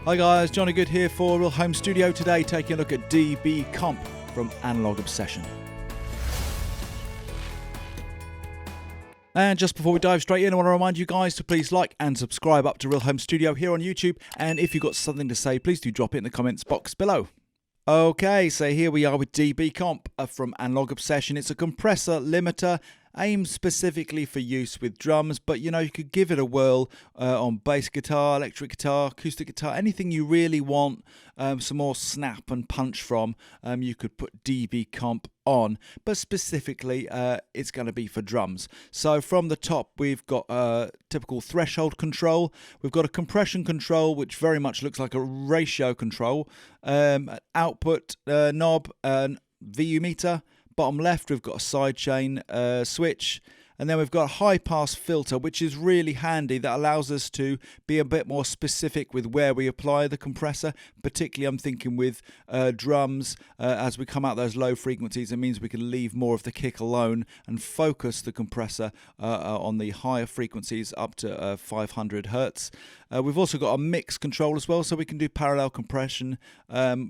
Hi guys, Johnny Good here for Real Home Studio today, taking a look at dBComp from Analog Obsession. And just before we dive straight in, I want to remind you guys to please like and subscribe up to Real Home Studio here on YouTube. And if you've got something to say, please do drop it in the comments box below. Okay, so here we are with dBComp from Analog Obsession. It's a compressor limiter aimed specifically for use with drums, but you know, you could give it a whirl on bass guitar, electric guitar, acoustic guitar, anything you really want some more snap and punch from, you could put dBComp on, but specifically it's going to be for drums. So from the top we've got a typical threshold control, we've got a compression control which very much looks like a ratio control, output knob, VU meter. Bottom left we've got a sidechain switch, and then we've got a high pass filter which is really handy, that allows us to be a bit more specific with where we apply the compressor. Particularly I'm thinking with drums, as we come out those low frequencies, it means we can leave more of the kick alone and focus the compressor on the higher frequencies up to 500 Hertz. We've also got a mix control as well, so we can do parallel compression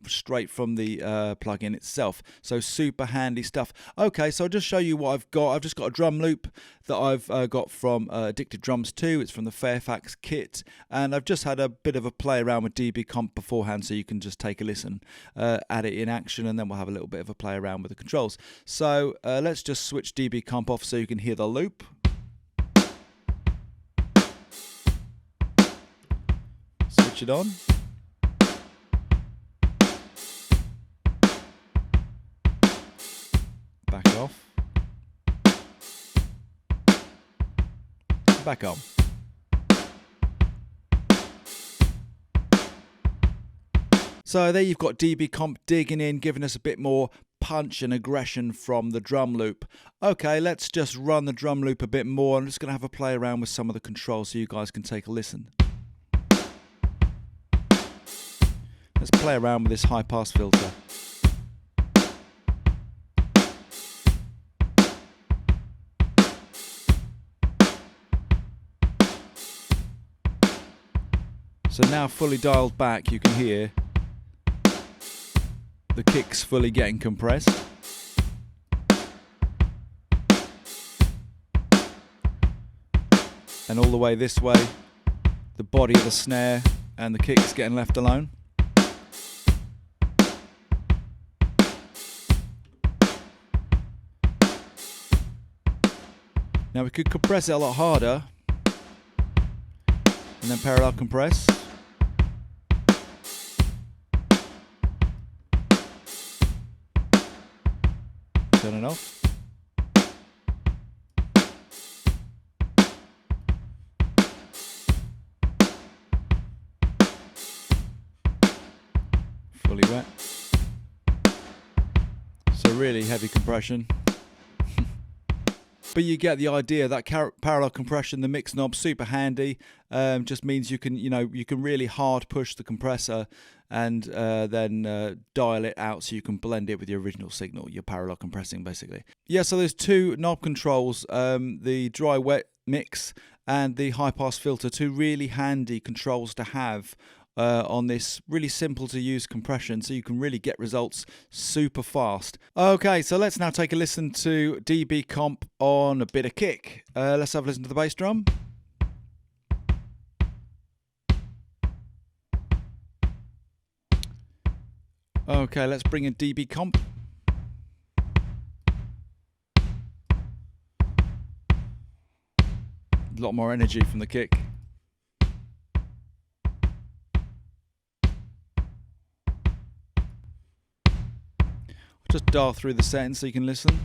straight from the plug-in itself. So super handy stuff. Okay, so I'll just show you what I've got. I've just got a drum loop that I've got from Addicted Drums 2. It's from the Fairfax kit, and I've just had a bit of a play around with dBComp beforehand, so you can just take a listen at it in action, and then we'll have a little bit of a play around with the controls. So let's just switch dBComp off so you can hear the loop. Switch it on. Back off. Back on. So there you've got dBComp digging in, giving us a bit more punch and aggression from the drum loop. Okay, let's just run the drum loop a bit more. I'm just going to have a play around with some of the controls so you guys can take a listen. Let's play around with this high pass filter. So now fully dialed back, you can hear the kicks fully getting compressed. And all the way this way, the body of the snare and the kicks getting left alone. Now we could compress it a lot harder and then parallel compress. Turn it off. Fully wet. So really heavy compression. But you get the idea. That parallel compression, the mix knob, super handy. Just means you can, you can really hard push the compressor and then dial it out so you can blend it with your original signal. You're parallel compressing basically. Yeah, so there's two knob controls, the dry wet mix and the high pass filter, two really handy controls to have on this really simple to use compression, so you can really get results super fast. Okay, so let's now take a listen to dBComp on a bit of kick. Let's have a listen to the bass drum. Okay, let's bring in dBComp. A lot more energy from the kick. Just dial through the settings so you can listen.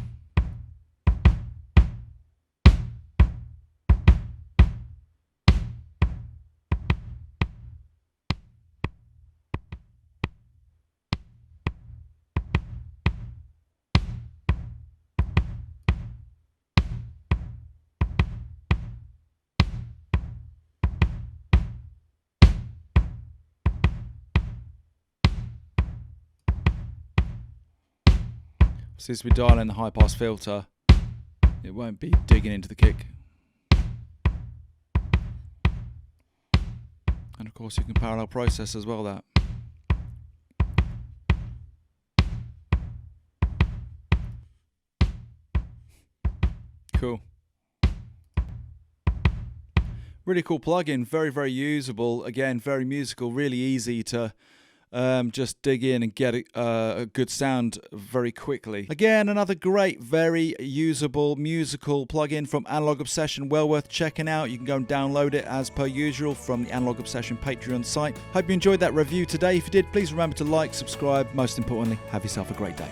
Since we dial in the high pass filter, it won't be digging into the kick. And of course you can parallel process as well that. Cool. Really cool plugin, very usable. Again, very musical, really easy to just dig in and get a good sound very quickly. Again, another great, very usable musical plugin from Analog Obsession. Well worth checking out. You can go and download it as per usual from the Analog Obsession Patreon site. Hope you enjoyed that review today. If you did, please remember to like, subscribe. Most importantly, have yourself a great day.